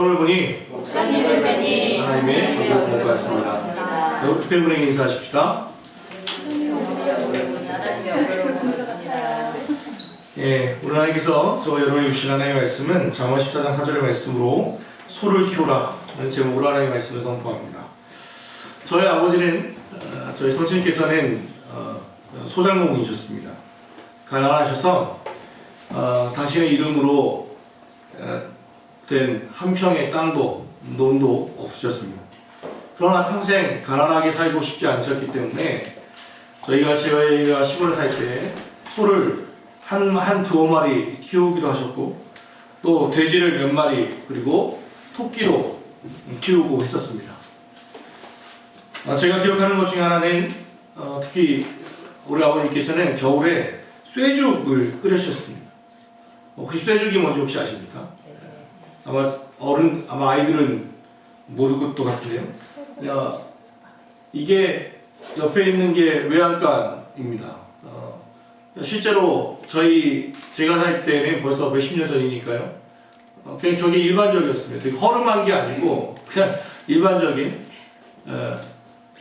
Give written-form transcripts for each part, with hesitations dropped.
성경을 보니 목사님을 뵈니 하나님의 복을 받습니다. 여러분 팬분에게 인사하십시다. 예, 오늘 하나님께서 저 여러분이 주신 하나님의 말씀은 잠언 14장 4절의 말씀으로 소를 키우라 라는 제목으로 하나님의 말씀을 선포합니다. 저희 아버지는 저희 성신께서는 소장농이셨습니다. 가난하셔서 당신의 이름으로 된 한 평의 땅도 논도 없으셨습니다. 그러나 평생 가난하게 살고 싶지 않으셨기 때문에 저희가 시골에 살 때 소를 두어 마리 키우기도 하셨고 또 돼지를 몇 마리 그리고 토끼도 키우고 했었습니다. 제가 기억하는 것 중에 하나는 특히 우리 아버님께서는 겨울에 쇠죽을 끓여주셨습니다. 혹시 쇠죽이 뭔지 혹시 아십니까? 아마 아이들은 모를 것도 같은데요. 이게 옆에 있는 게 외양간입니다. 실제로 제가 살 때는 벌써 몇십 년 전이니까요. 그냥 저게 일반적이었습니다. 되게 허름한 게 아니고 그냥 일반적인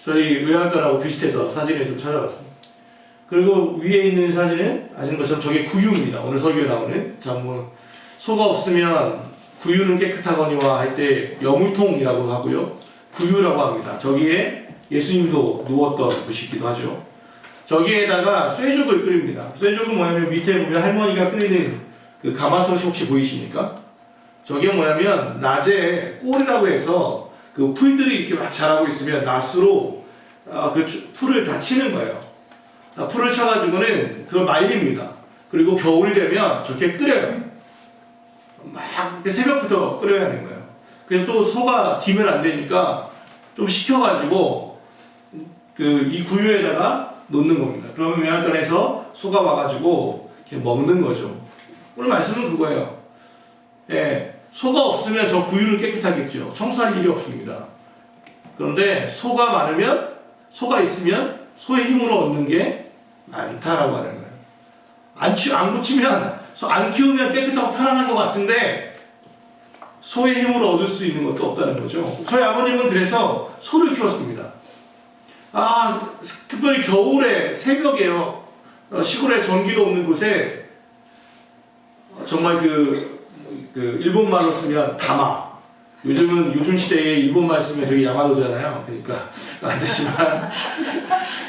저희 외양간하고 비슷해서 사진을 좀 찾아봤습니다. 그리고 위에 있는 사진은 아시는 것처럼 저게 구유입니다. 오늘 설교에 나오는 소가 없으면 구유는 깨끗하거니와 할 때 여물통이라고 하고요. 구유라고 합니다. 저기에 예수님도 누웠던 곳이기도 하죠. 저기에다가 쇠죽을 끓입니다. 쇠죽은 뭐냐면 밑에 보면 할머니가 끓이는 그 가마솥이 혹시 보이십니까? 저게 뭐냐면 낮에 꼴이라고 해서 그 풀들이 이렇게 막 자라고 있으면 낫으로 그 풀을 다 치는 거예요. 풀을 쳐가지고는 그걸 말립니다. 그리고 겨울이 되면 저렇게 끓여요. 막 이렇게 새벽부터 끓여야 하는 거예요. 그래서 또 소가 뒤면 안 되니까 좀 식혀가지고 이 구유에다가 놓는 겁니다. 그러면 외양간에서 소가 와가지고 이렇게 먹는 거죠. 오늘 말씀은 그거예요. 예, 소가 없으면 저 구유는 깨끗하겠죠. 청소할 일이 없습니다. 그런데 소가 있으면 소의 힘으로 얻는 게 많다라고 하는 거예요. 안 고치면, 안 키우면 깨끗하고 편안한 것 같은데 소의 힘으로 얻을 수 있는 것도 없다는 거죠. 저희 아버님은 그래서 소를 키웠습니다. 특별히 겨울에 새벽에요. 시골에 전기도 없는 곳에 정말 일본 말로 쓰면 다마. 요즘 시대에 일본 말 쓰면 되게 야마도잖아요. 그러니까 안 되지만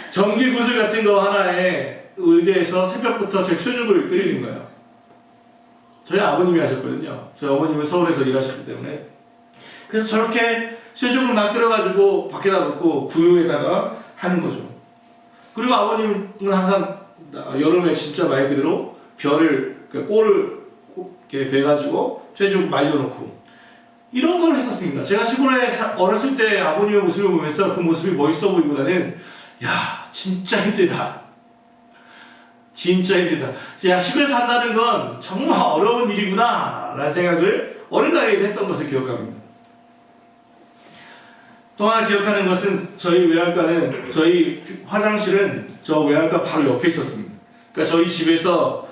전기 구슬 같은 거 하나에 의대해서 새벽부터 제 쇠죽을 끓이는 거예요. 저희 아버님이 하셨거든요. 저희 어머님은 서울에서 일하셨기 때문에. 그래서 저렇게 쇠죽을 막 끓여가지고 밖에다 놓고 구유에다가 하는 거죠. 그리고 아버님은 항상 여름에 진짜 말 그대로 꼴을 이렇게 베가지고 쇠죽 말려놓고 이런 걸 했었습니다. 제가 시골에 어렸을 때 아버님의 모습을 보면서 그 모습이 멋있어 보이기보다는 진짜 힘들다. 진짜 힘들다. 시골에 산다는 건 정말 어려운 일이구나 라는 생각을 어린 나이에 했던 것을 기억합니다. 또 하나 기억하는 것은 저희 화장실은 저 외양간 바로 옆에 있었습니다. 그러니까 저희 집에서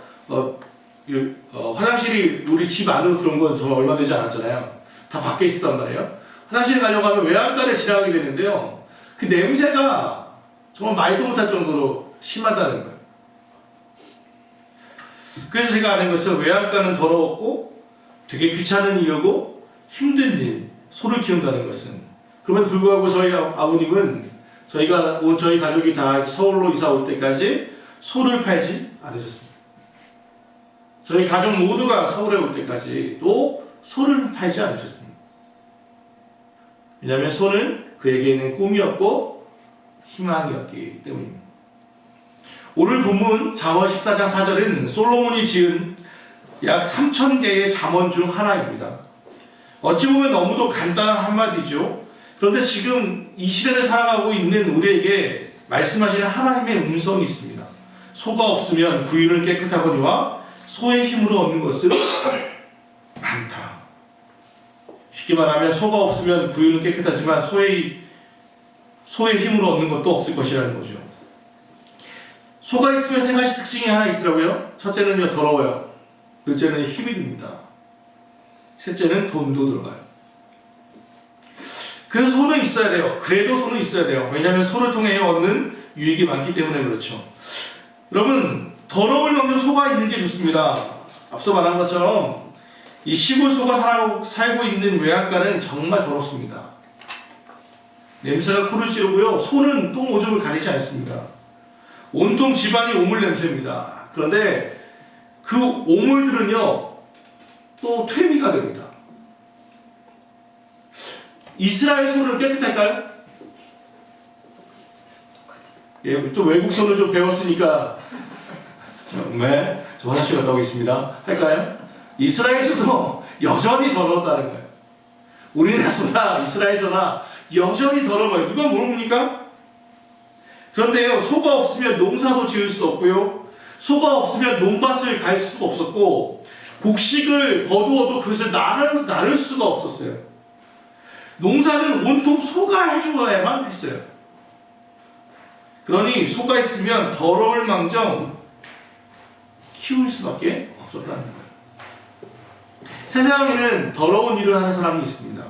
화장실이 우리 집 안으로 들어온 건 정말 얼마 되지 않았잖아요. 다 밖에 있었단 말이에요. 화장실 가려고 하면 외양간에 지나가게 되는데요. 그 냄새가 정말 말도 못할 정도로 심하다는 거예요. 그래서 제가 아는 것은 외양간은 더러웠고 되게 귀찮은 일이고 힘든 일, 소를 키운다는 것은. 그럼에도 불구하고 저희 아버님은 저희 가족이 다 서울로 이사 올 때까지 소를 팔지 않으셨습니다. 저희 가족 모두가 서울에 올 때까지도 소를 팔지 않으셨습니다. 왜냐하면 소는 그에게는 꿈이었고 희망이었기 때문입니다. 오늘 본문 잠언 14장 4절은 솔로몬이 지은 약 3,000개의 잠언 중 하나입니다. 어찌 보면 너무도 간단한 한마디죠. 그런데 지금 이 시대를 살아가고 있는 우리에게 말씀하시는 하나님의 음성이 있습니다. 소가 없으면 구유는 깨끗하거니와 소의 힘으로 얻는 것은 많다. 쉽게 말하면 소가 없으면 구유는 깨끗하지만 소의 힘으로 얻는 것도 없을 것이라는 거죠. 소가 있으면 세 가지 특징이 하나 있더라고요. 첫째는요, 더러워요. 둘째는 힘이 듭니다. 셋째는 돈도 들어가요. 그래서 소는 있어야 돼요. 그래도 소는 있어야 돼요. 왜냐하면 소를 통해 얻는 유익이 많기 때문에 그렇죠. 여러분, 더러울 만큼 소가 있는 게 좋습니다. 앞서 말한 것처럼 이 시골 소가 살고 있는 외양간은 정말 더럽습니다. 냄새가 코를 찌르고요. 소는 똥 오줌을 가리지 않습니다. 온통 집안이 오물 냄새입니다. 그런데 그 오물들은요, 또 퇴비가 됩니다. 이스라엘 소는 깨끗할까요? 예, 또 외국 소는 좀 배웠으니까 네, 저 화장실 갔다 오겠습니다. 할까요? 이스라엘 소도 여전히 더러웠다는 거예요. 우리나라 소나 이스라엘 소나 여전히 더러워요. 누가 모릅니까? 그런데요, 소가 없으면 농사도 지을 수 없고요, 소가 없으면 논밭을 갈 수가 없었고, 곡식을 거두어도 그것을 나를 수가 없었어요. 농사는 온통 소가 해줘야만 했어요. 그러니 소가 있으면 더러울 망정 키울 수밖에 없었다는 거예요. 세상에는 더러운 일을 하는 사람이 있습니다.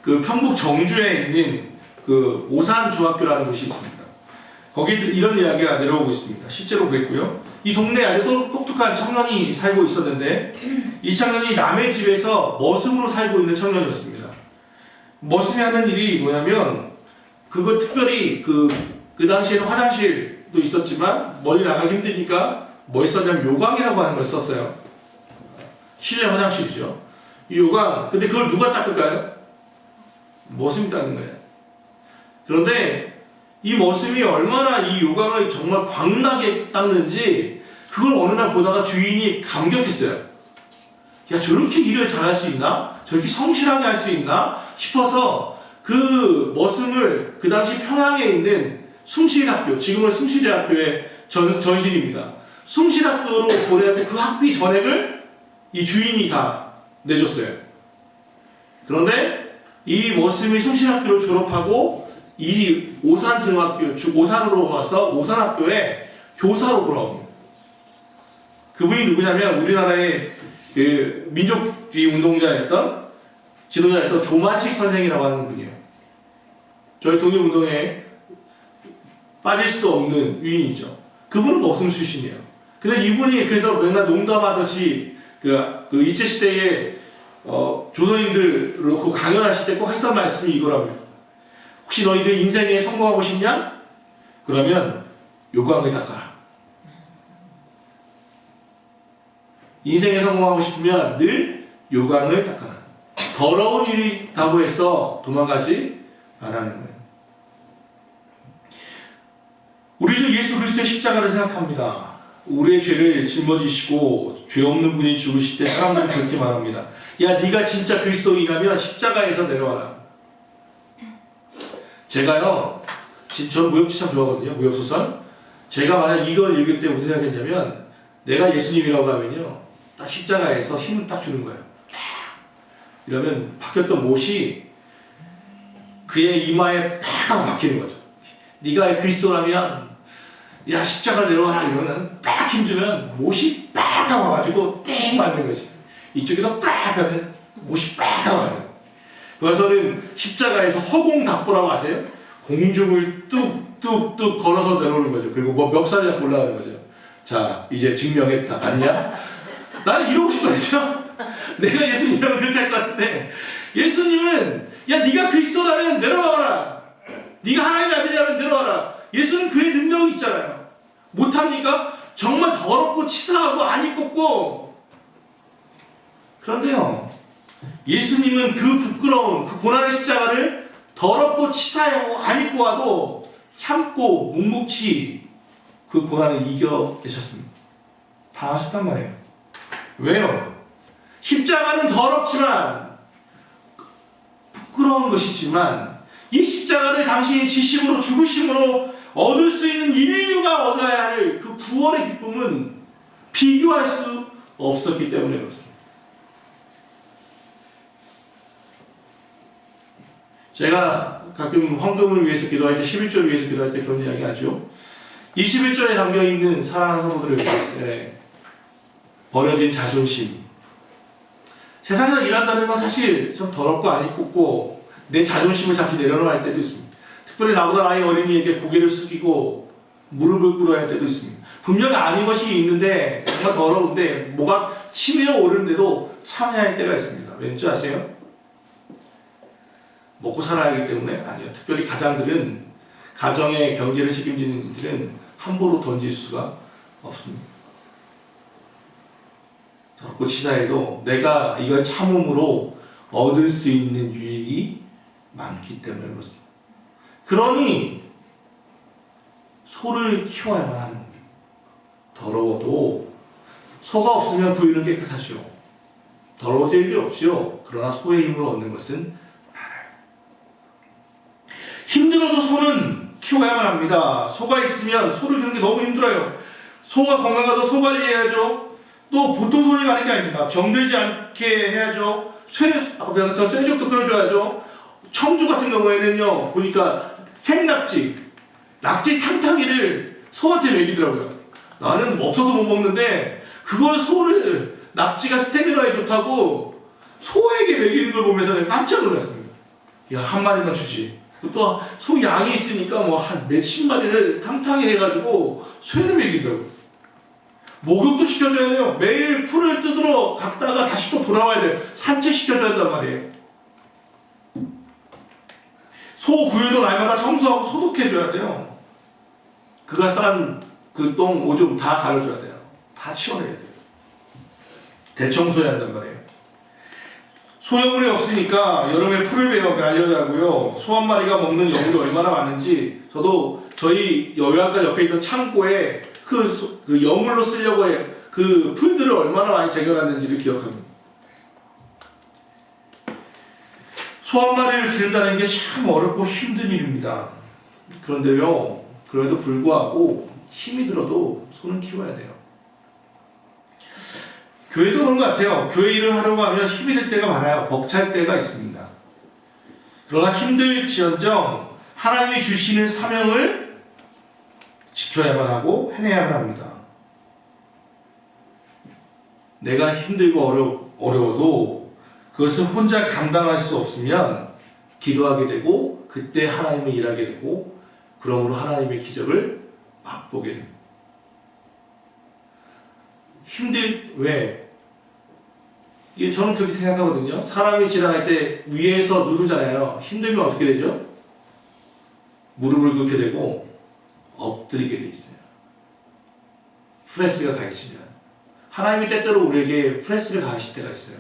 그 평북 정주에 있는 그 오산 중학교라는 곳이 있습니다. 거기 이런 이야기가 내려오고 있습니다. 실제로 그랬고요. 이 동네에 아주 똑똑한 청년이 살고 있었는데, 이 청년이 남의 집에서 머슴으로 살고 있는 청년이었습니다. 머슴이 하는 일이 뭐냐면, 그거 특별히 그 당시에는 화장실도 있었지만 멀리 나가기 힘드니까 뭐 썼냐면 요강이라고 하는 걸 썼어요. 실내 화장실이죠. 이 요강. 근데 그걸 누가 닦을까요? 머슴이 닦는 거예요. 그런데 이 머슴이 얼마나 이 요강을 정말 광나게 닦는지 그걸 어느 날 보다가 주인이 감격했어요. 야, 저렇게 일을 잘할 수 있나? 저렇게 성실하게 할 수 있나? 싶어서 그 머슴을 그 당시 평양에 있는 숭실학교, 지금은 숭실대학교의 전신입니다. 숭실학교로 보내고 그 학비 전액을 이 주인이 다 내줬어요. 그런데 이 머슴이 숭실학교를 졸업하고 이 오산중학교, 오산으로 와서 오산학교에 교사로 돌아옵니다. 그분이 누구냐면 우리나라의 그 민족주의 운동자였던 지도자였던 조만식 선생이라고 하는 분이에요. 저희 독립운동에 빠질 수 없는 위인이죠. 그분은 머슴 출신이에요. 근데 이분이 그래서 맨날 농담하듯이 그 일제시대에 조선인들 놓고 강연하실 때 꼭 하시던 말씀이 이거랍니다. 혹시 너희들 인생에 성공하고 싶냐? 그러면 요강을 닦아라. 인생에 성공하고 싶으면 늘 요강을 닦아라. 더러운 일이라고 해서 도망가지 말라는 거예요. 우리 주 예수 그리스도의 십자가를 생각합니다. 우리의 죄를 짊어지시고 죄 없는 분이 죽으실 때 사람들은 그렇게 말합니다. 야, 네가 진짜 그리스도인이라면 십자가에서 내려와라. 제가요, 전 무협지 참 좋아하거든요. 무협소설. 제가 만약 이걸 읽을 때 무슨 생각했냐면, 내가 예수님이라고 하면요, 딱 십자가에서 힘을 딱 주는 거예요. 이러면 박혔던 못이 그의 이마에 팍 박히는 거죠. 네가 그리스도라면 야, 십자가를 내려와라 이러면 딱 힘주면 못이 팍 와가지고 땡 맞는 거지. 이쪽에도 팍 하면 못이 팍 와요. 그래서는 십자가에서 허공답보라고 아세요? 공중을 뚝뚝뚝 걸어서 내려오는 거죠. 그리고 뭐 멱살을 잡고 올라가는 거죠. 자, 이제 증명했다. 봤냐? 나는 이러고 싶거든요. 내가 예수님이라면 그렇게 할 것 같은데, 예수님은 야, 네가 그리스도라면 내려와라. 네가 하나님의 아들이라면 내려와라. 예수는 그의 능력이 있잖아요. 못합니까? 정말 더럽고 치사하고 안 입고. 그런데요, 예수님은 그 부끄러운 그 고난의 십자가를 더럽고 치사하고 안 입고 와도 참고 묵묵히 그 고난을 이겨내셨습니다. 다 하셨단 말이에요. 왜요? 십자가는 더럽지만 부끄러운 것이지만 이 십자가를 당신이 지심으로 죽으심으로 얻을 수 있는 인류가 얻어야 할 그 구원의 기쁨은 비교할 수 없었기 때문에 그렇습니다. 제가 가끔 헌금을 위해서 기도할 때, 11조를 위해서 기도할 때 그런 이야기 하죠. 이 11조에 담겨있는 사랑하는 성도들, 버려진 자존심, 세상에서 일한다는 건 사실 좀 더럽고 안 이쁘고 내 자존심을 잠시 내려놓을 때도 있습니다. 특별히 나보다 나이 어린이에게 고개를 숙이고 무릎을 꿇어야 할 때도 있습니다. 분명히 아닌 것이 있는데 정말 더러운데 뭐가 치밀어 오르는데도 참아야 할 때가 있습니다. 왠지 아세요? 먹고 살아야 하기 때문에? 아니요. 특별히 가장들은, 가정의 경제를 책임지는 이들은 함부로 던질 수가 없습니다. 더럽고 치사해도 내가 이걸 참음으로 얻을 수 있는 유익이 많기 때문에 그렇습니다. 그러니 소를 키워야만 하는 겁니다. 더러워도 소가 없으면 부위는 깨끗하죠. 더러워질 일이 없죠. 그러나 소의 힘을 얻는 것은 많아요. 힘들어도 소는 키워야만 합니다. 소가 있으면 소를 키우는 게 너무 힘들어요. 소가 건강하도 소 관리해야죠. 또 보통 소를 가는 게 아닙니다. 병들지 않게 해야죠. 쇠죽도 끌어줘야죠. 청주 같은 경우에는요, 보니까 생낙지, 낙지 탕탕이를 소한테 먹이더라고요. 나는 없어서 못 먹는데 그걸 소를, 낙지가 스태미나에 좋다고 소에게 먹이는 걸 보면서 내가 깜짝 놀랐습니다. 야, 한 마리만 주지. 또 소 양이 있으니까 뭐 한 몇십 마리를 탕탕이 해가지고 쇠를 먹이더라고요. 목욕도 시켜줘야 돼요. 매일 풀을 뜯으러 갔다가 다시 또 돌아와야 돼요. 산책시켜줘야 한단 말이에요. 소 구유도 날마다 청소하고 소독해줘야 돼요. 그가 싼 그 똥, 오줌 다 가려줘야 돼요. 다 치워내야 돼요. 대청소해야 한단 말이에요. 소여물이 없으니까 여름에 풀을 말려야 하고요. 소 한 마리가 먹는 여물이 얼마나 많은지 저도 저희 요양가 옆에 있던 창고에 그 여물로 쓰려고 해 그 풀들을 얼마나 많이 쟁여놨는지를 기억합니다. 소 한 마리를 기른다는 게 참 어렵고 힘든 일입니다. 그런데요, 그래도 불구하고 힘이 들어도 소는 키워야 돼요. 교회도 그런 것 같아요. 교회 일을 하려고 하면 힘이 들 때가 많아요. 벅찰 때가 있습니다. 그러나 힘들지언정 하나님이 주시는 사명을 지켜야만 하고 해내야만 합니다. 내가 힘들고 어려워도 그것을 혼자 감당할 수 없으면 기도하게 되고 그때 하나님을 일하게 되고 그러므로 하나님의 기적을 맛보게 됩니다. 왜? 이게 저는 그렇게 생각하거든요. 사람이 지나갈 때 위에서 누르잖아요. 힘들면 어떻게 되죠? 무릎을 꿇게 되고 엎드리게 돼 있어요. 프레스가 가해지면 하나님이 때때로 우리에게 프레스를 가하실 때가 있어요.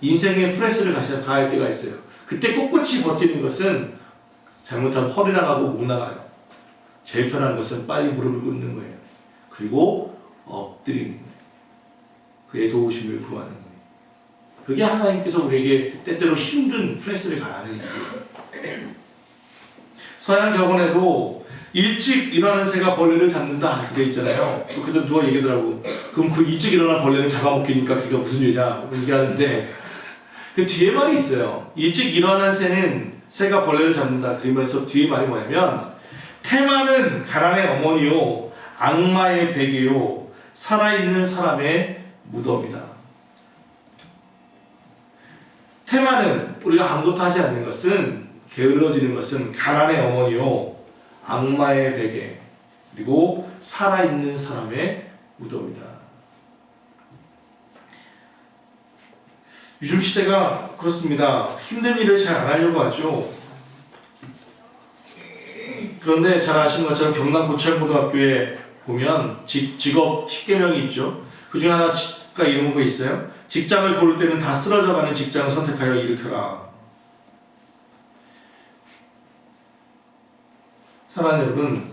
인생에 프레스를 가할 때가 있어요. 그때 꿋꿋이 버티는 것은 잘못하면 허리 나가고 목 나가요. 제일 편한 것은 빨리 무릎을 꿇는 거예요. 그리고 엎드리는 거예요. 그의 도우심을 구하는 거예요. 그게 하나님께서 우리에게 때때로 힘든 프레스를 가하는 일이에요. 서양 격언에도 일찍 일어나는 새가 벌레를 잡는다 그게 있잖아요. 그래도 누가 얘기하더라고. 그럼 그 일찍 일어난 벌레는 잡아먹기니까 그게 무슨 일이냐 얘기하는데 그 뒤에 말이 있어요. 일찍 일어난 새가 벌레를 잡는다. 그러면서 뒤에 말이 뭐냐면 테마는 가난의 어머니요 악마의 베개요 살아있는 사람의 무덤이다. 테마는 우리가 아무것도 하지 않는 것은 게을러지는 것은 가난의 어머니요 악마의 베개 그리고 살아있는 사람의 무덤이다. 요즘 시대가 그렇습니다. 힘든 일을 잘 안 하려고 하죠. 그런데 잘 아시는 것처럼 경남 고철고등학교에 보면 직업 10개명이 있죠. 그 중에 하나가 이런 거 있어요. 직장을 고를 때는 다 쓰러져가는 직장을 선택하여 일으켜라. 사랑하는 여러분,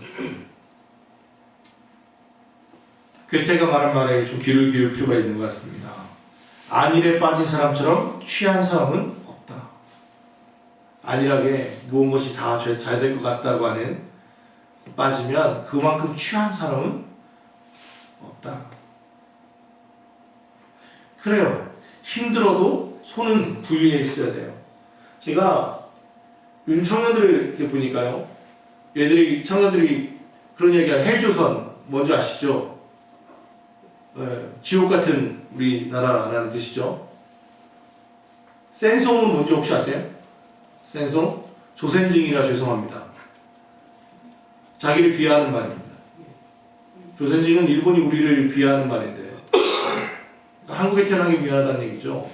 괴테가 말한 말에 좀 귀를 기울 필요가 있는 것 같습니다. 안일에 빠진 사람처럼 취한 사람은 없다. 안일하게 모든 것이 다 잘 될 것 같다고 하는 빠지면 그만큼 취한 사람은 없다. 그래요. 힘들어도 손은 부위에 있어야 돼요. 제가 요즘 청년들을 이렇게 보니까요. 청년들이 그런 얘기가 헬조선 뭔지 아시죠? 지옥 같은 우리나라라는 뜻이죠. 센송은 뭔지 혹시 아세요? 센송? 조센징이라 죄송합니다. 자기를 비하하는 말입니다. 조센징은 일본이 우리를 비하하는 말인데 한국에 태어난 게 미안하다는 얘기죠.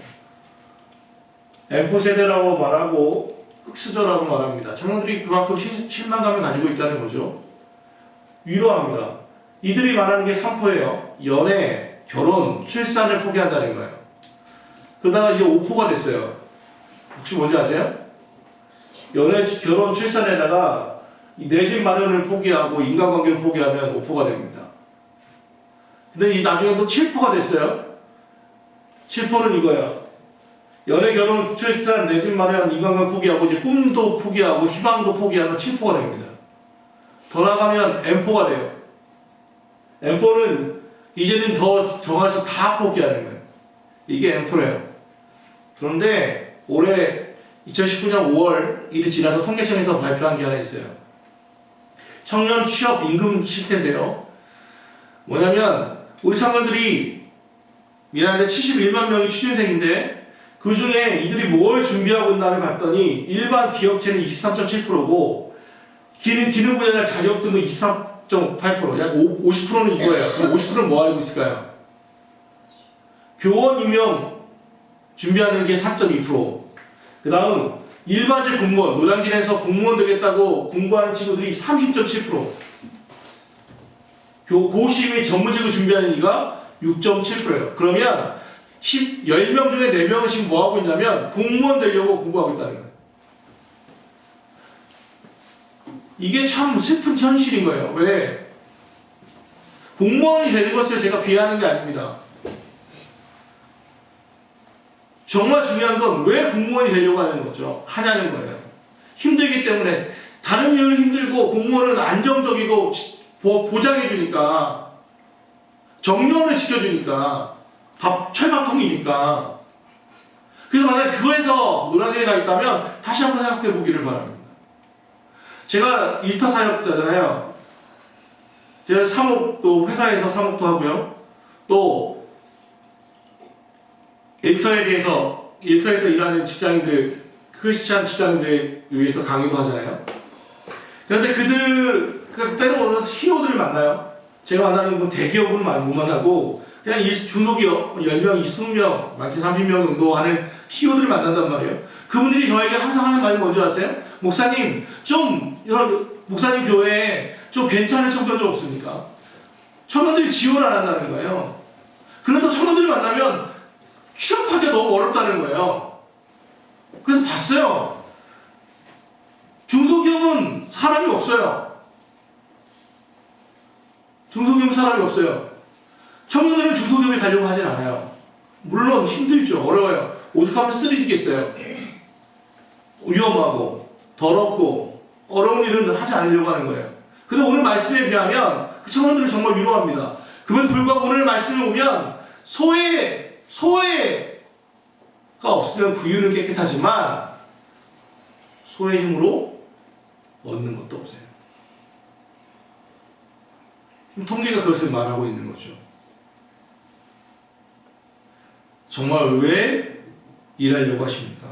M4 세대라고 말하고 흑수저라고 말합니다. 청년들이 그만큼 실망감을 가지고 있다는 거죠. 위로합니다. 이들이 말하는 게 3포예요. 연애, 결혼, 출산을 포기한다는 거예요. 그러다가 이제 5포가 됐어요. 혹시 뭔지 아세요? 연애, 결혼, 출산에다가 내 집 마련을 포기하고 인간관계를 포기하면 5포가 됩니다. 근데 이 나중에 또 7포가 됐어요. 7포는 이거야. 연애, 결혼, 출산, 내 집 마련, 인간관계 포기하고 이제 꿈도 포기하고 희망도 포기하면 7포가 됩니다. 더 나가면 M포가 돼요. M포는 이제는 더 정해서 다 포기하는 거예요. 이게 M포래요. 그런데 올해 2019년 5월 일이 지나서 통계청에서 발표한 게 하나 있어요. 청년 취업 임금 실태인데요. 뭐냐면 우리 청년들이 미안한데 71만 명이 취준생인데 그 중에 이들이 뭘 준비하고 있나를 봤더니 일반 기업체는 23.7%고 기능 분야 자격 등은 23.8%, 약 50%는 이거예요. 그럼 50%는 뭐 알고 있을까요? 교원 임용 준비하는 게 4.2%. 그 다음 일반직 공무원, 노량진에서 공무원 되겠다고 공부하는 친구들이 30.7%. 고시 및 전문직을 준비하는 이가 6.7%예요. 그러면 10명 중에 4명은 지금 뭐 하고 있냐면 공무원 되려고 공부하고 있다는 거예요. 이게 참 슬픈 현실인 거예요. 왜? 공무원이 되는 것을 제가 비하하는 게 아닙니다. 정말 중요한 건 왜 공무원이 되려고 하는 거죠? 하냐는 거예요. 힘들기 때문에. 다른 이유는 힘들고 공무원은 안정적이고 보장해주니까, 정년을 지켜주니까, 철밥통이니까. 그래서 만약에 그거에서 노량진에 가 있다면 다시 한번 생각해 보기를 바랍니다. 제가 일터 사역자잖아요. 제가 사목도, 회사에서 사목도 하고요. 또 일터에서 일하는 직장인들, 크리스찬 직장인들을 위해서 강의도 하잖아요. 그런데 때로 히로들을 만나요. 제가 만나는 건 대기업은 못 만나고 그냥 중소기업 10명, 20명, 많게 30명 정도 하는 CEO들을 만난단 말이에요. 그분들이 저에게 항상 하는 말이 뭔지 아세요? 목사님, 목사님 교회에 좀 괜찮은 청년 좀 없습니까? 청년들이 지원 안 한다는 거예요. 그런데 청년들을 만나면 취업하기가 너무 어렵다는 거예요. 그래서 봤어요. 중소기업은 사람이 없어요. 중소기업은 사람이 없어요. 청년들은 중소기업에 가려고 하진 않아요. 물론 힘들죠. 어려워요. 오죽하면 쓰러지겠어요. 위험하고 더럽고 어려운 일은 하지 않으려고 하는 거예요. 근데 오늘 말씀에 비하면 그 청년들을 정말 위로합니다. 그럼에도 불구하고 오늘 말씀을 보면 소외가 없으면 구유는 깨끗하지만 소의 힘으로 얻는 것도 없어요. 통계가 그것을 말하고 있는 거죠. 정말 왜 일하려고 하십니까?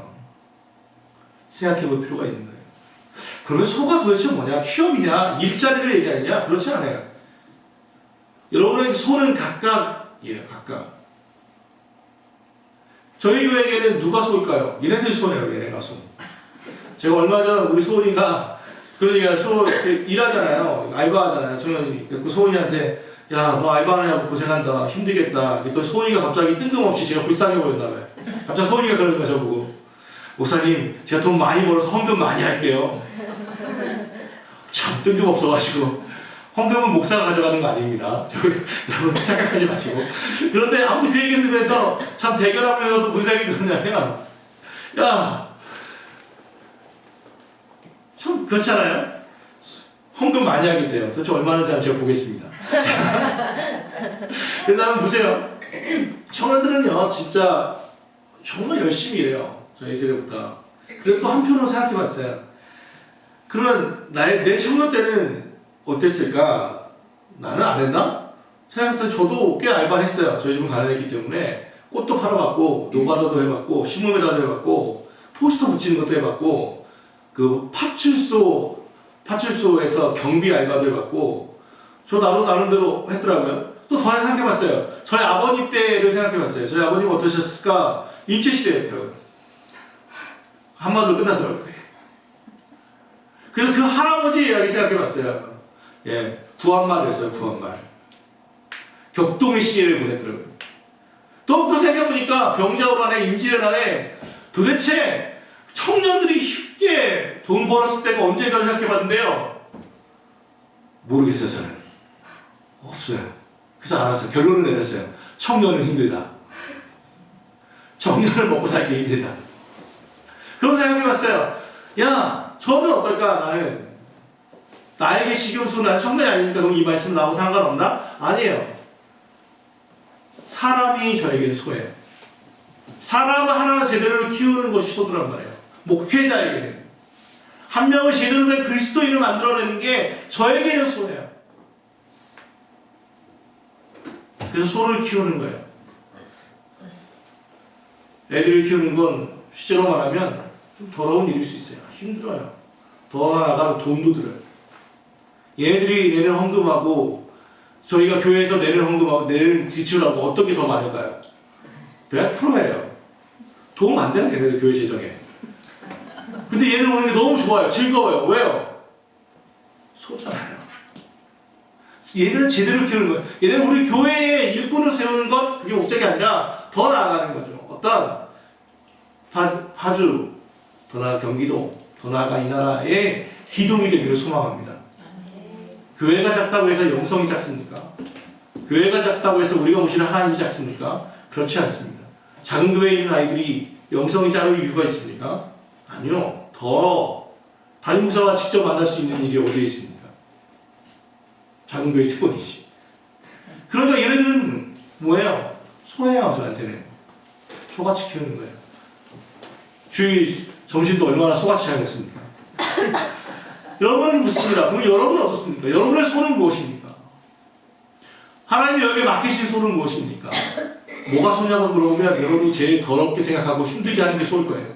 생각해 볼 필요가 있는 거예요. 그러면 소가 도대체 뭐냐? 취업이냐? 일자리를 얘기하느냐? 그렇지 않아요. 여러분의 소는 각각이에요. 각각. 저희 교회에게는 누가 소일까요? 얘네들 소네요. 얘네가 소. 제가 얼마 전 우리 소은이가 그러니까 일하잖아요. 알바하잖아요. 청년이. 그 소은이한테 야, 너 알바하느냐고 고생한다. 힘들겠다. 또 소은이가 갑자기 뜬금없이 제가 불쌍해 보였나 봐요. 갑자기 소은이가 그러는 거죠, 보고. 목사님, 제가 돈 많이 벌어서 헌금 많이 할게요. 참 뜬금없어가지고. 헌금은 목사가 가져가는 거 아닙니다. 여러분 생각하지 마시고. 그런데 아무튼 그 얘기를 들으면서 참 대결하면서도 무슨 생각이 들었냐면, 야, 참 그렇잖아요. 헌금 많이 하겠대요. 도대체 얼마나인지 한번 제가 보겠습니다. 그 다음에 보세요. 청년들은요, 진짜 정말 열심히 일해요. 저희 세대보다. 그리고 또 한편으로 생각해 봤어요. 그러면 내 청년 때는 어땠을까? 나는 안 했나? 생각했더니 저도 꽤 알바했어요. 저희 집은 가난했기 때문에 꽃도 팔아봤고, 노가다도 해봤고, 신문메달도 해봤고, 포스터 붙이는 것도 해봤고, 그 파출소에서 경비 알바도 해봤고, 저 나름대로 했더라고요. 또 더 생각해봤어요. 저희 아버님 때를 생각해봤어요. 저희 아버님 어떠셨을까? 일제시대였더라고요. 한마디로 끝나더라고요. 그래서 그 할아버지 이야기 생각해봤어요. 예, 구한말이었어요, 구한말. 격동의 시를 보냈더라고요. 또 그 생각해보니까 병자호란에 임진왜란에 도대체 청년들이 쉽게 돈 벌었을 때가 언제인가 생각해봤는데요. 모르겠어요, 저는. 없어요. 그래서 알았어요. 결론을 내렸어요. 청년은 힘들다. 청년을 먹고 살기 힘들다. 그런 생각해봤어요. 야, 저는 어떨까? 나는 나에게 식용수, 난 청년이 아니니까 그럼 이 말씀 나하고 상관없나? 아니에요. 사람이 저에게는 소예요. 사람을 하나 제대로 키우는 것이 소도란 말이에요. 목회자에게는. 한 명을 제대로 된 그리스도인을 만들어내는 게 저에게는 소예요. 그래서 소를 키우는 거예요. 애들을 키우는 건 실제로 말하면 좀 더러운 일일 수 있어요. 힘들어요. 더 나아가면 돈도 들어요. 얘네들이 내는 헌금하고 저희가 교회에서 내는 헌금하고 내는 지출하고 어떤 게 더 많을까요? 100%예요. 도움 안 되는 얘네들 교회 재정에. 근데 얘들 오는 게 너무 좋아요. 즐거워요. 왜요? 소잖아요. 얘들을 제대로 키우는 거예요. 얘들은 우리 교회에 일꾼을 세우는 것, 그게 목적이 아니라 더 나아가는 거죠. 어떤 파주, 더 나아가 경기도, 더 나아가 이 나라의 기둥이 되기를 소망합니다. 교회가 작다고 해서 영성이 작습니까? 교회가 작다고 해서 우리가 모시는 하나님이 작습니까? 그렇지 않습니다. 작은 교회에 있는 아이들이 영성이 작을 이유가 있습니까? 아니요. 더 담임 목사가 직접 만날 수 있는 일이 어디에 있습니까? 작은 교회 특권이지. 그러니까 얘네들은 뭐예요? 소예요, 저한테는. 소같이 키우는 거예요. 주일 점심도 얼마나 소같이 잘 먹습니까? 여러분은 묻습니다. 그럼 여러분은 어떻습니까? 여러분의 소는 무엇입니까? 하나님이 여기에 맡기신 소는 무엇입니까? 뭐가 소냐고 물어보면 여러분이 제일 더럽게 생각하고 힘들게 하는 게 소일 거예요.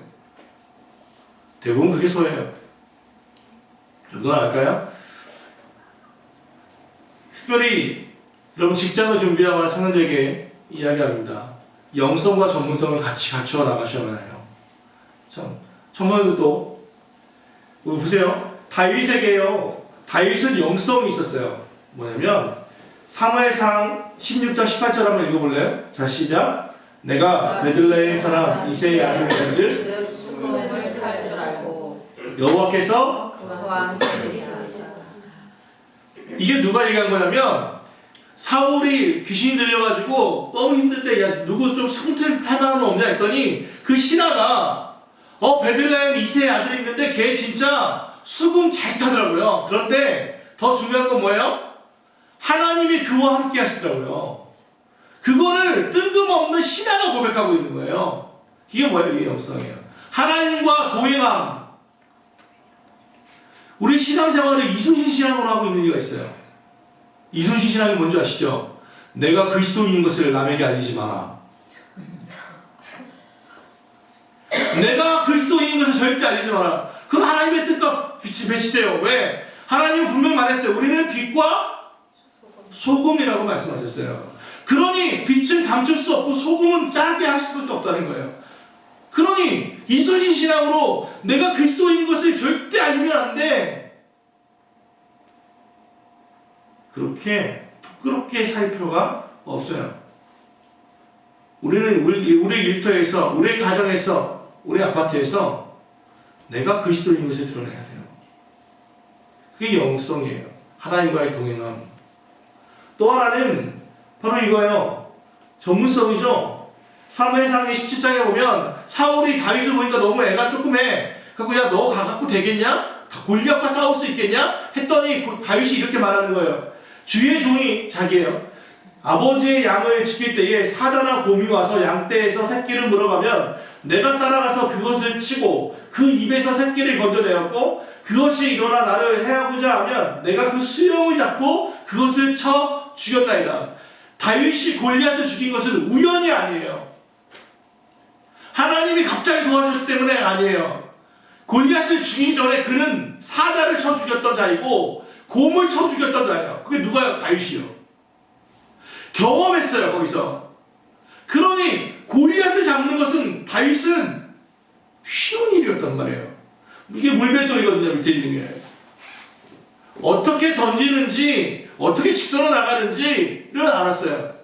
대부분 그게 소예요. 저도 알까요? 특별히 여러분 직장을 준비하고 하는 청년들에게 이야기합니다. 영성과 전문성을 같이 갖추어 나가셔야 해요. 참, 청년들도 보세요. 다윗에게요. 다윗은 영성이 있었어요. 뭐냐면 사무엘상 16장 18절 한번 읽어볼래요? 자, 시작. 내가 베들레헴 사람 이새의 아들 들 여호와께서 이게 누가 얘기한 거냐면 사울이 귀신이 들려가지고 너무 힘든데 야 누구 좀 승틀 탈 만한 놈 없냐 했더니 그 신하가 베들레헴 이새의 아들이 있는데 걔 진짜 수금 잘 타더라고요. 그런데 더 중요한 건 뭐예요? 하나님이 그와 함께 하시더라고요. 그거를 뜬금없는 신하가 고백하고 있는 거예요. 이게 뭐예요? 이게 영성이에요. 하나님과 동행함. 우리 신앙생활을 이순신 신앙으로 하고 있는 이유가 있어요. 이순신 신앙이 뭔지 아시죠? 내가 그리스도인인 것을 남에게 알리지 마라. 내가 그리스도인인 것을 절대 알리지 마라. 그럼 하나님의 뜻과 빛이 배치돼요. 왜? 하나님은 분명히 말했어요. 우리는 빛과 소금이라고 말씀하셨어요. 그러니 빛은 감출 수 없고 소금은 짜게 할 수밖에 없다는 거예요. 그러니 이순신 신앙으로 내가 그리스도인인 것을 절대 알리면 안 돼. 그렇게 부끄럽게 살 필요가 없어요. 우리는 우리 일터에서, 우리 가정에서, 우리 아파트에서 내가 그리스도인인 것을 드러내야 돼요. 그게 영성이에요. 하나님과의 동행함. 또 하나는 바로 이거예요. 전문성이죠. 사무엘상 17장에 보면 사울이 다윗을 보니까 너무 애가 조그매. 그래서 야 너 가갖고 되겠냐? 골리앗과 싸울 수 있겠냐? 했더니 다윗이 이렇게 말하는 거예요. 주의 종이 자기예요. 아버지의 양을 지킬 때에 사자나 곰이 와서 양떼에서 새끼를 물어가면 내가 따라가서 그것을 치고 그 입에서 새끼를 건져내었고 그것이 일어나 나를 해하고자 하면 내가 그 수염을 잡고 그것을 쳐 죽였나이다. 다윗이 골리앗을 죽인 것은 우연이 아니에요. 하나님이 갑자기 도와줬기 때문에 아니에요. 골리앗을 죽이기 전에 그는 사자를 쳐 죽였던 자이고 곰을 쳐 죽였던 자예요. 그게 누가요? 다윗이요. 경험했어요, 거기서. 그러니 골리앗을 잡는 것은 다윗은 쉬운 일이었단 말이에요. 이게 물맷돌이거든요, 밑에 있는 게. 어떻게 던지는지, 어떻게 직선으로 나가는지를 알았어요.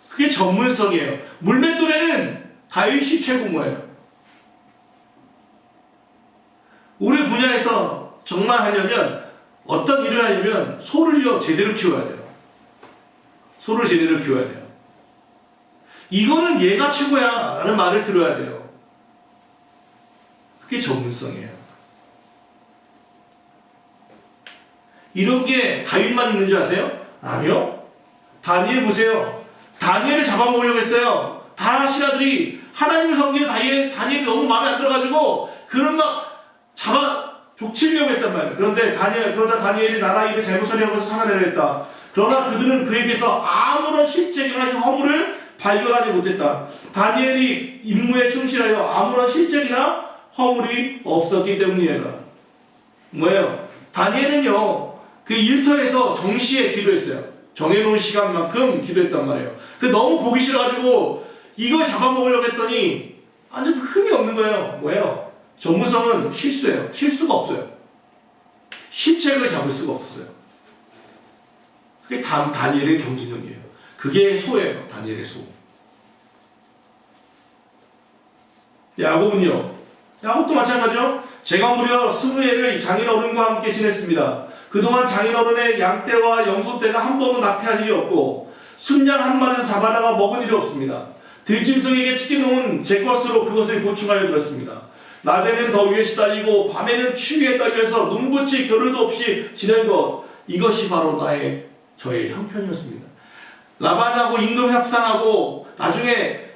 그게 전문성이에요. 물맷돌에는 다윗이 최고인 거예요. 우리 분야에서 정말 하려면, 어떤 일을 하려면 소를요 제대로 키워야 돼요. 소를 제대로 키워야 돼요. 이거는 얘가 최고야 라는 말을 들어야 돼요. 그게 전문성이에요. 이런 게 다윗만 있는 줄 아세요? 아니요. 다니엘 보세요. 다니엘을 잡아먹으려고 했어요. 다 신하들이 하나님을 섬기는 다니엘이 너무 마음에 안 들어가지고 그런 막 잡아 족치려고 했단 말이에요. 그러자 다니엘이 나라 일을 잘못 처리하면서 참아내려 했다. 그러나 그들은 그에게서 아무런 실책이나 허물을 발견하지 못했다. 다니엘이 임무에 충실하여 아무런 실책이나 허물이 없었기 때문이에요. 뭐예요? 다니엘은요, 그 일터에서 정시에 기도했어요. 정해놓은 시간만큼 기도했단 말이에요. 그 너무 보기 싫어가지고 이걸 잡아먹으려고 했더니 완전 흠이 없는 거예요. 뭐예요? 전문성은 실수예요. 실수가 없어요. 실책을 잡을 수가 없어요. 그게 다니엘의 경진력이에요. 그게 소예요. 다니엘의 소. 야곱은요. 야곱도 마찬가지죠. 제가 무려 20해를 장인어른과 함께 지냈습니다. 그동안 장인어른의 양떼와 염소떼가 한 번도 낙태한 일이 없고 순양 한 마리를 잡아다가 먹은 일이 없습니다. 들짐승에게 치킨놈은 제 것으로 그것을 보충하여 들었습니다. 낮에는 더위에 시달리고 밤에는 추위에 떨면서 눈붙일 겨를도 없이 지낸 것, 이것이 바로 저의 형편이었습니다. 라반하고 임금 협상하고 나중에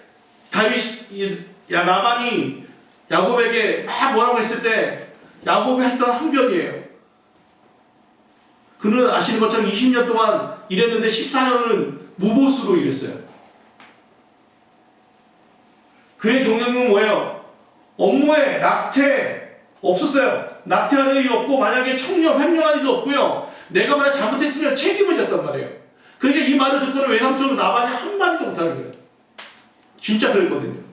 라반이 야곱에게 막 뭐라고 했을 때 야곱이 했던 항변이에요. 그는 아시는 것처럼 20년 동안 일했는데 14년은 무보수로 일했어요. 그의 경력은 뭐예요? 업무에 낙태 없었어요. 낙태하는 일이 없고 만약에 청렴, 횡령한 일도 없고요. 내가 만약 잘못했으면 책임을 졌단 말이에요. 그러니까 이 말을 듣고는 외삼촌은 나반이 한마디도 못하는 거예요. 진짜 그랬거든요.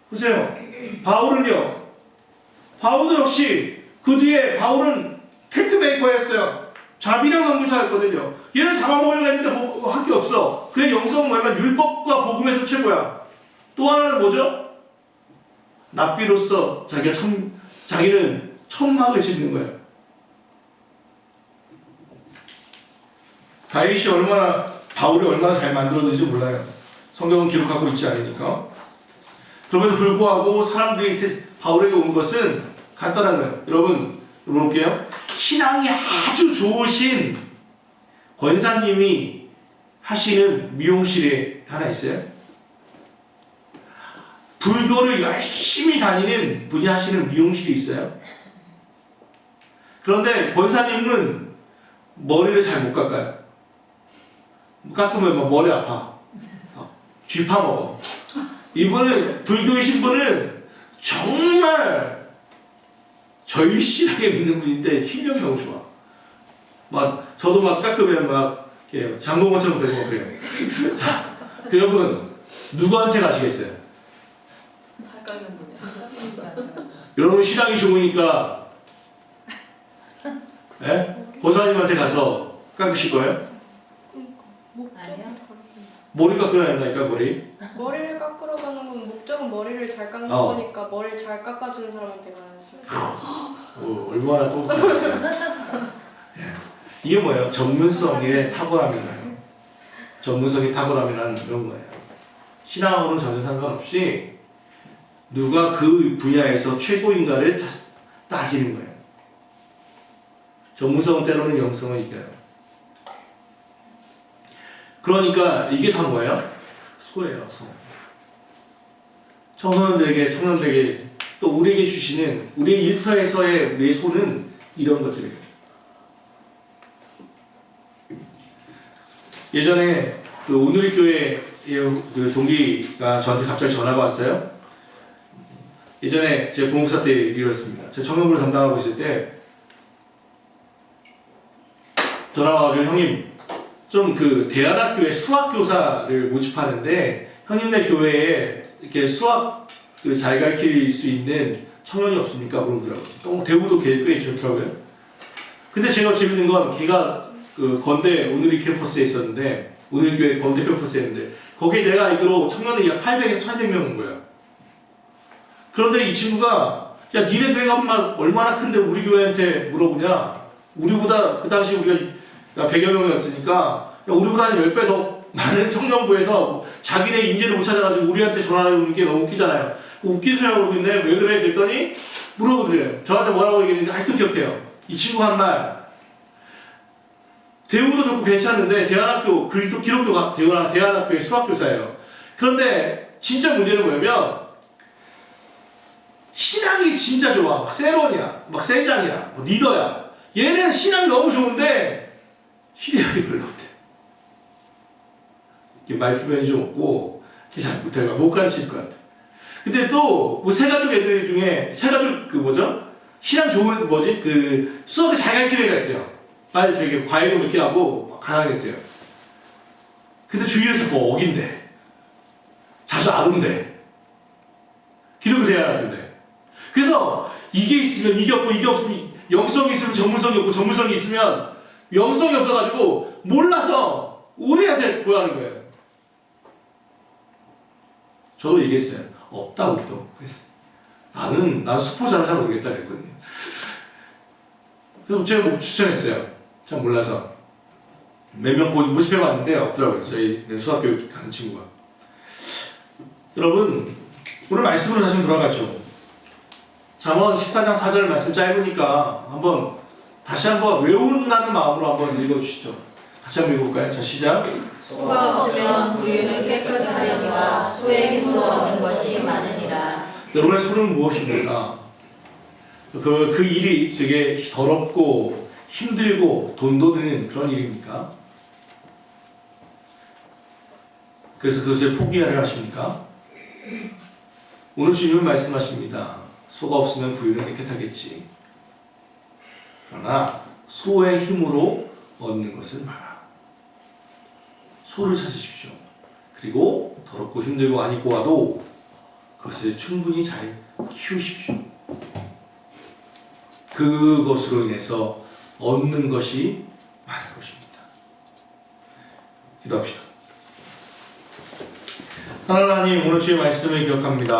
보세요. 바울도 역시 그 뒤에 바울은 텐트 메이커였어요. 자비랑 선교사였거든요. 얘를 잡아먹으려고 했는데 할 게 없어. 그의 영성은 뭐냐면 율법과 복음에서 최고야. 또 하나는 뭐죠? 납비로서 자기는 천막을 짓는 거예요. 바울이 얼마나 잘 만들었는지 몰라요. 성경은 기록하고 있지 않으니까. 그럼에도 불구하고 사람들이 바울에게 온 것은 간단한 거예요. 여러분 볼게요. 신앙이 아주 좋으신 권사님이 하시는 미용실에 하나 있어요. 불교를 열심히 다니는 분이 하시는 미용실이 있어요. 그런데 권사님은 머리를 잘 못 깎아요. 깎으면 막 머리 아파. 쥐 파먹어. 이분은 불교이신 분은 정말 절실하게 믿는 분인데 실력이 너무 좋아. 저도 깎으면 장동건처럼 되고 그래요. 자, 여러분 누구한테 가시겠어요? 잘 깎는 분이야. 여러분 신앙이 좋으니까 권사님한테 가서 깎으실 거예요? 아니요. 머리 깎으러 한다니까 머리를 깎으러 가는 건 목적은 머리를 잘 깎는 거니까 머리를 잘 깎아주는 사람한테 가야지. 얼마나 똑똑한지. 이게 뭐예요? 전문성의 탁월함인가요? 전문성의 탁월함이라는 그런 거예요. 신앙으로는 전혀 상관없이 누가 그 분야에서 최고인가를 따지는 거예요. 전문성은 때로는 영성을 이겨요. 그러니까 이게 다 뭐예요? 소예요, 소. 청년들에게 또 우리에게 주시는 우리의 일터에서의 우리의 소는 이런 것들이에요. 예전에 그 오늘 교회 그 동기가 저한테 갑자기 전화가 왔어요. 예전에 제 부목사 때 이뤘습니다. 제가 청년부를 담당하고 있을 때 전화가 와가지고 형님 좀 그 대안학교에 수학교사를 모집하는데 형님네 교회에 이렇게 수학 그 잘 가르칠 수 있는 청년이 없습니까? 물어보더라고요. 대우도 꽤 좋더라고요. 근데 제가 재밌는 건 걔가 그 건대 오늘이 캠퍼스에 있었는데 오늘 교회 건대 캠퍼스에 있는데 거기에 내가 알기로 청년이 약 800에서 1100명 온 거야. 그런데 이 친구가 야 니네 교회가 얼마나 큰데 우리 교회한테 물어보냐. 우리보다 그 당시 우리가 100여 명이었으니까 야, 우리보다 한 10배 더 많은 청년부에서 자기네 인재를 못 찾아가지고 우리한테 전화하는 게 너무 웃기잖아요. 웃긴 소리라고 그러고 있네. 왜 그래? 그랬더니 물어보더래요. 저한테 뭐라고 얘기했는지 아직도 기억해요. 이 친구가 한 말. 대우도 좋고 괜찮은데 대안학교 기독교가 대안학교의 수학교사예요. 그런데 진짜 문제는 뭐냐면 신앙이 진짜 좋아. 막 세론이야, 막 세장이야, 뭐 리더야. 얘는 신앙이 너무 좋은데 실력이 별로 없대. 말 표현이 좀 없고 잘 못해가 못 가르칠 것 같아. 근데 또 뭐 세가족 애들 중에 세가족 그 뭐죠? 신앙 좋은 뭐지? 그 수업에 잘 가르치는 애가 있대요. 아니 되게 과외도 몇 개 하고 강하겠대요. 근데 주위에서 자꾸 어긴대. 자주 안 온대. 기독교 대안학교인데. 그래서 이게 있으면 이게 없고 이게 없으면 영성이 있으면 전문성이 없고 전문성이 있으면 영성이 없어가지고 몰라서 우리한테 구하는 거예요. 저도 얘기했어요. 없다 우리도. 그랬어요. 나는 수포자를 잘 모르겠다 그랬거든요. 그래서 제가 뭐 추천했어요. 잘 몰라서 몇 명 모집해봤는데 없더라고요. 저희 수학교육 가는 친구가. 여러분 오늘 말씀으로 다시 돌아가죠. 잠언 14장 4절 말씀 짧으니까 다시 한번 외운다는 마음으로 한번 읽어주시죠. 같이 한번 읽어볼까요? 자 시작. 소가 없으면 부유는 깨끗하려니와 소의 힘으로 얻는 것이 많으니라. 여러분의 소는 무엇입니까? 그 일이 되게 더럽고 힘들고 돈도 드는 그런 일입니까? 그래서 그것을 포기하려 하십니까? 오늘 주님은 말씀하십니다. 소가 없으면 부유는 깨끗하겠지. 그러나 소의 힘으로 얻는 것은 많아. 소를 찾으십시오. 그리고 더럽고 힘들고 안 입고 와도 그것을 충분히 잘 키우십시오. 그것으로 인해서 얻는 것이 많을 것입니다. 기도합시다. 하나님 오늘 주의 말씀을 기억합니다.